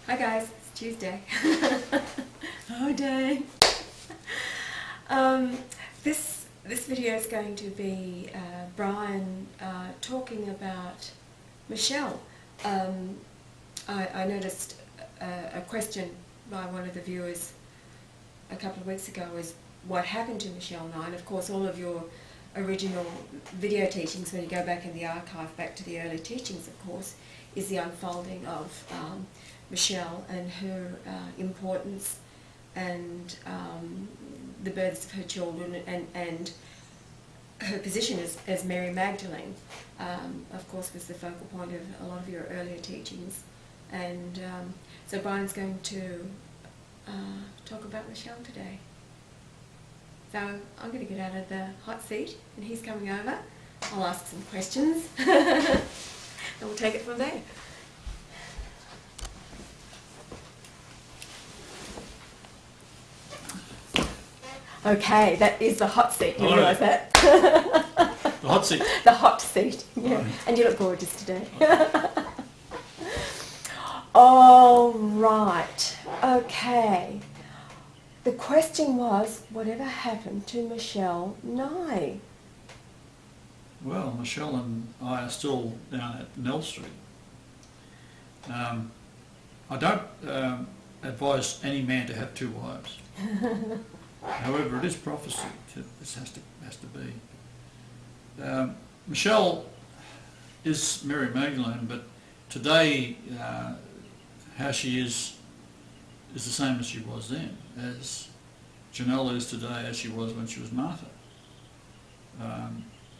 Hi guys, it's Tuesday. Hi day. This video is going to be Brian talking about Michelle. I noticed a question by one of the viewers a couple of weeks ago is what happened to Michelle now, and of course all of your original video teachings, when you go back in the archive back to the early teachings, of course, is the unfolding of Michelle and her importance and the births of her children and her position as Mary Magdalene, of course, was the focal point of a lot of your earlier teachings. And so Brian's going to talk about Michelle today. So I'm going to get out of the hot seat and he's coming over. I'll ask some questions and we'll take it from there. Okay, that is the hot seat, you realise that? The hot seat? The hot seat, yeah. Right. And you look gorgeous today. All right, okay. The question was, whatever happened to Michelle Nye? Well, Michelle and I are still down at Nell Street. I don't advise any man to have two wives. However, it is prophecy. This has to be. Michelle is Mary Magdalene, but today, how she is the same as she was then, as Janelle is today, as she was when she was Martha.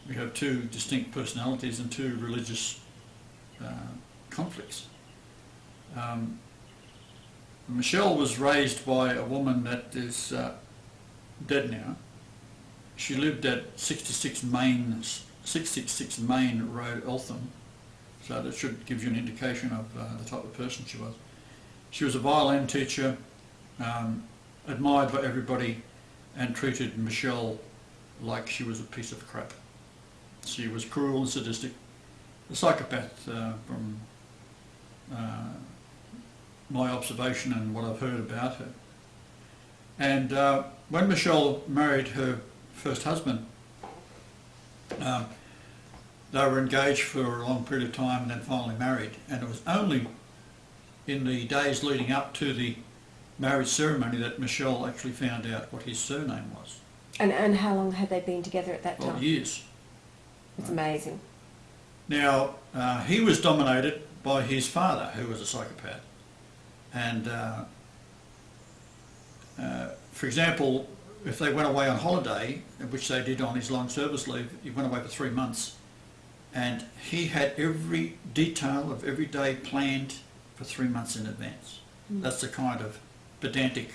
We have two distinct personalities and two religious conflicts. Michelle was raised by a woman that is dead now. She lived at 66 Main Road, Eltham, so that should give you an indication of the type of person she was. She was a violin teacher, admired by everybody, and treated Michelle like she was a piece of crap. She was cruel and sadistic, a psychopath from my observation and what I've heard about her. And when Michelle married her first husband, they were engaged for a long period of time and then finally married. And it was only in the days leading up to the marriage ceremony that Michelle actually found out what his surname was. And how long had they been together at that time? Well, years. It's amazing. Now, he was dominated by his father, who was a psychopath. And for example, if they went away on holiday, which they did on his long service leave, he went away for 3 months, and he had every detail of every day planned for 3 months in advance. That's the kind of pedantic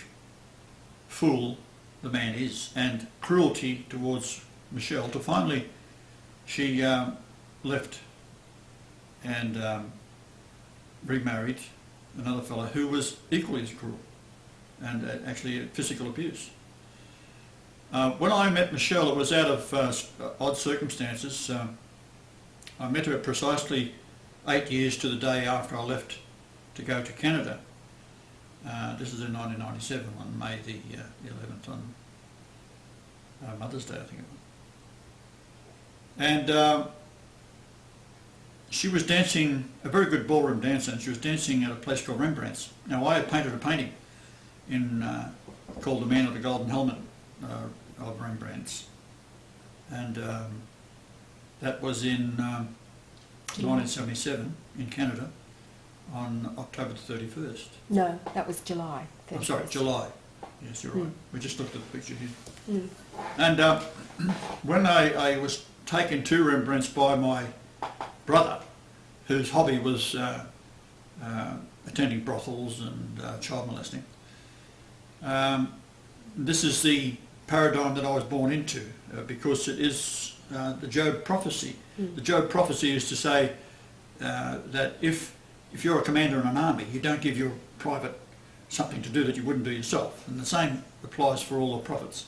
fool the man is, and cruelty towards Michelle, till finally she left and remarried another fellow who was equally as cruel and actually physical abuse. When I met Michelle, it was out of odd circumstances. I met her precisely 8 years to the day after I left to go to Canada. This is in 1997, on May the 11th, on Mother's Day, I think it was. And she was dancing, a very good ballroom dancer, and she was dancing at a place called Rembrandt's. Now, I had painted a painting called The Man with the Golden Helmet of Rembrandt's, and that was in 1977 in Canada on October the 31st. No, that was July 31st. I'm sorry, July. Yes, you're right. We just looked at the picture here. And when I was taken to Rembrandt's by my brother, whose hobby was attending brothels and child molesting, this is the paradigm that I was born into, because it is the Job prophecy. The Job prophecy is to say that if you're a commander in an army, you don't give your private something to do that you wouldn't do yourself. And the same applies for all the prophets.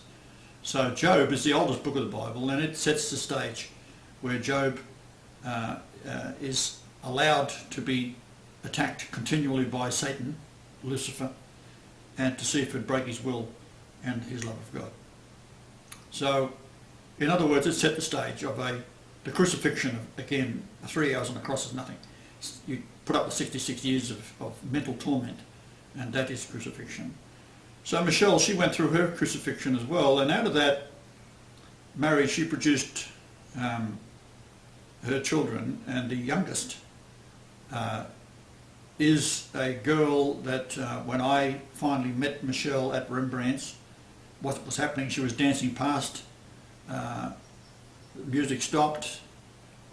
So Job is the oldest book of the Bible, and it sets the stage where Job is allowed to be attacked continually by Satan Lucifer and to see if it would break his will and his love of God. So, in other words, it set the stage of the crucifixion of, again, 3 hours on the cross is nothing. You put up with 66 years of mental torment, and that is crucifixion. So Michelle, she went through her crucifixion as well, and out of that marriage she produced her children, and the youngest is a girl that when I finally met Michelle at Rembrandt's, what was happening, she was dancing past, the music stopped,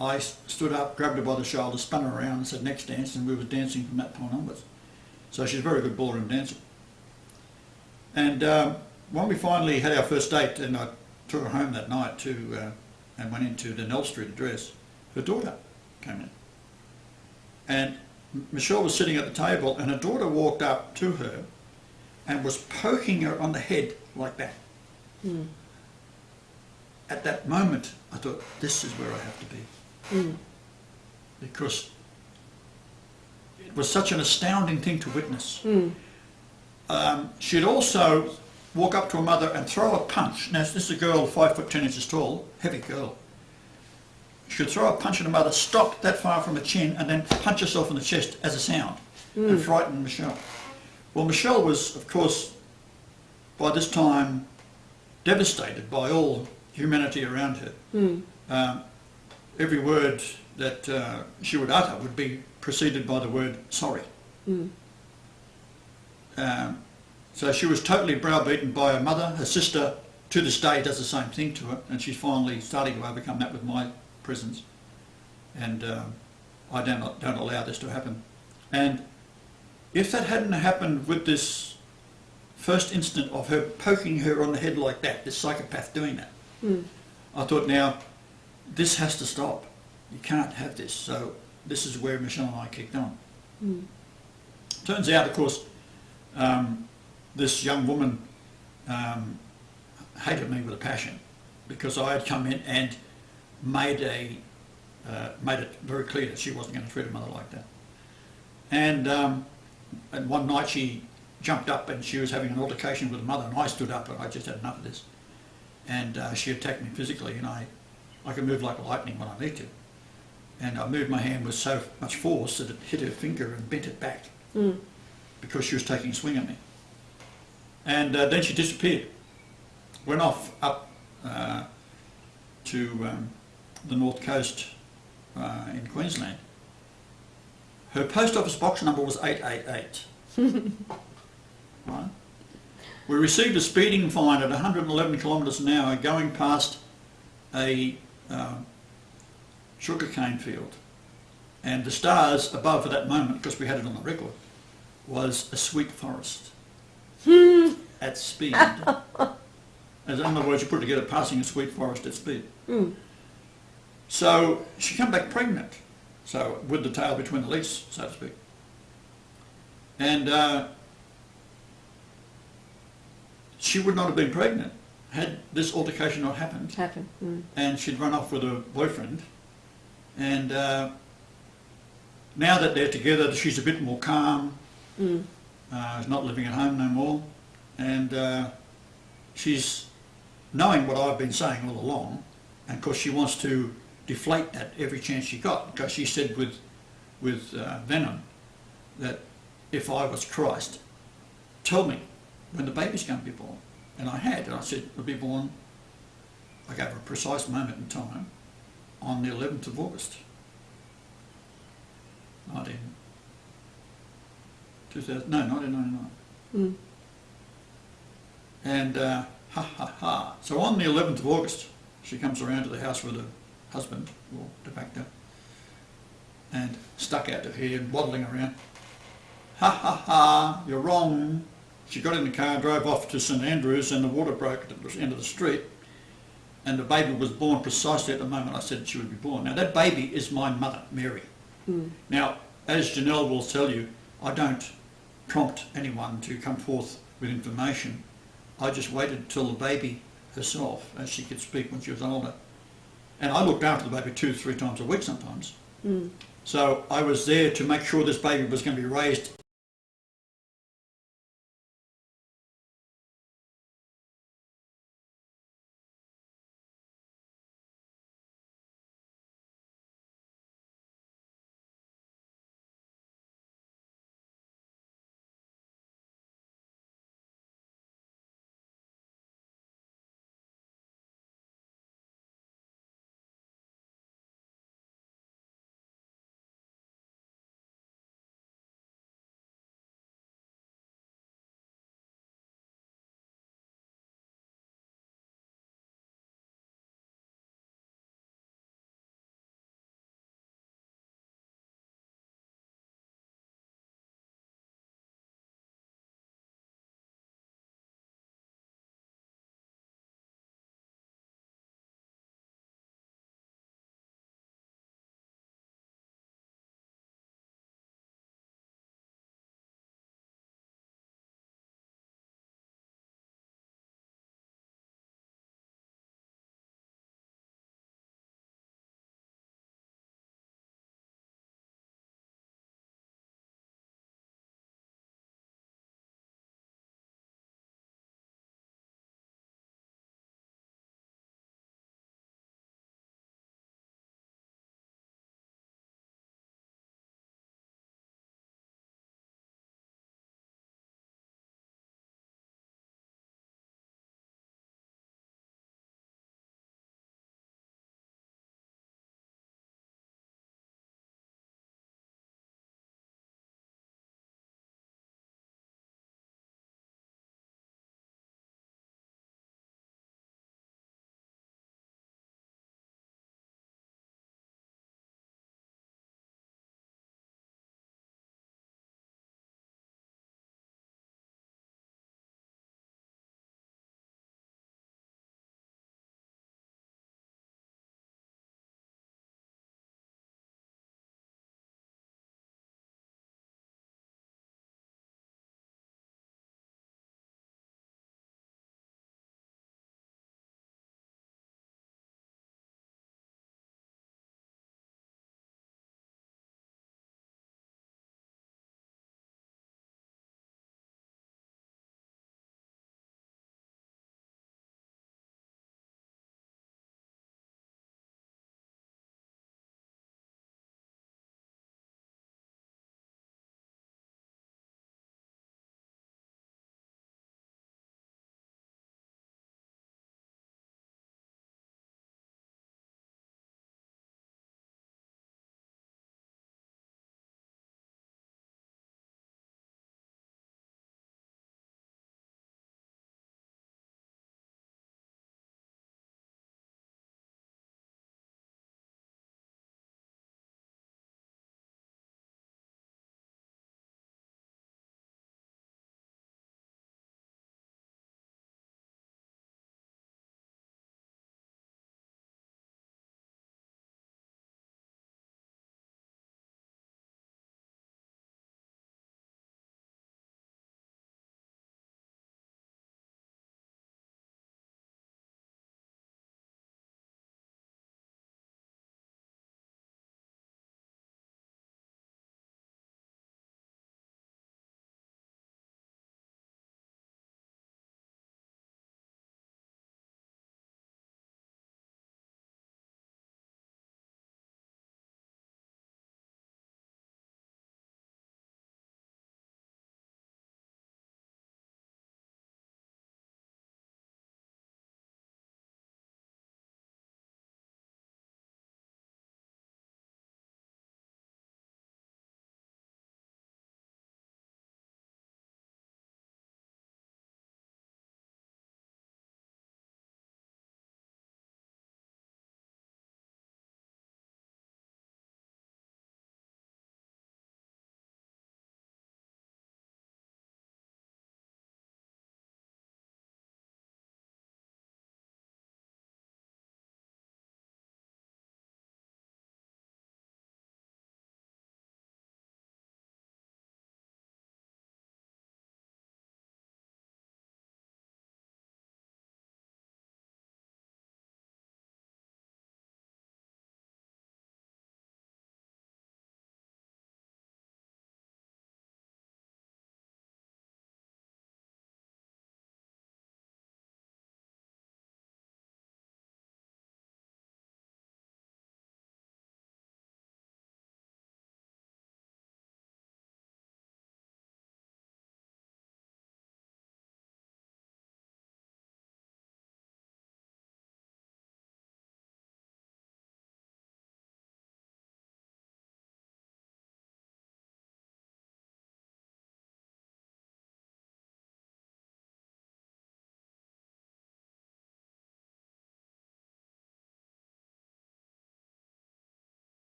I stood up, grabbed her by the shoulder, spun her around and said next dance, and we were dancing from that point onwards. So she's a very good ballroom dancer. And when we finally had our first date, and I took her home that night and went into the Nell Street address, her daughter came in. And Michelle was sitting at the table, and her daughter walked up to her and was poking her on the head like that. Mm. At that moment, I thought, this is where I have to be. Mm. Because it was such an astounding thing to witness. Mm. She'd also walk up to her mother and throw a punch. Now, this is a girl 5'10" tall, heavy girl. She'd throw a punch at her mother, stop that far from her chin, and then punch herself in the chest as a sound, and frighten Michelle. Well, Michelle was, of course, by this time, devastated by all humanity around her. Mm. Every word that she would utter would be preceded by the word sorry. Mm. So she was totally browbeaten by her mother. Her sister, to this day, does the same thing to her, and she's finally starting to overcome that with my presence. And I don't allow this to happen. And if that hadn't happened with this first instant of her poking her on the head like that, this psychopath doing that, I thought, now, this has to stop. You can't have this. So this is where Michelle and I kicked on. Turns out, of course, this young woman hated me with a passion, because I had come in and made it very clear that she wasn't going to treat her mother like that. And one night she jumped up and she was having an altercation with her mother, and I stood up and I just had enough of this. And she attacked me physically, and I can move like lightning when I need to. And I moved my hand with so much force that it hit her finger and bent it back, because she was taking a swing at me. And then she disappeared. Went off up to the north coast in Queensland. Her post office box number was 888. Right? We received a speeding fine at 111 kilometres an hour going past a sugarcane field. And the stars above at that moment, because we had it on the record, was a sweet forest at speed. As in other words, you put together passing a sweet forest at speed. So she came back pregnant, so with the tail between the legs, so to speak. And she would not have been pregnant had this altercation not happened. And she'd run off with her boyfriend. And now that they're together, she's a bit more calm. She's not living at home no more. And she's knowing what I've been saying all along. And of course she wants to deflate that every chance she got, because she said with venom that if I was Christ, tell me when the baby's going to be born. And I had, and I said it'll be born, I gave her a precise moment in time, on the 11th of August 1999. And so on the 11th of August she comes around to the house with her husband, or de facto, and stuck out her hair and waddling around. You're wrong. She got in the car and drove off to St Andrews, and the water broke at the end of the street, and the baby was born precisely at the moment I said she would be born. Now that baby is my mother, Mary. Now, as Janelle will tell you, I don't prompt anyone to come forth with information. I just waited till the baby herself, as she could speak when she was older. And I looked after the baby 2-3 times a week sometimes. So I was there to make sure this baby was going to be raised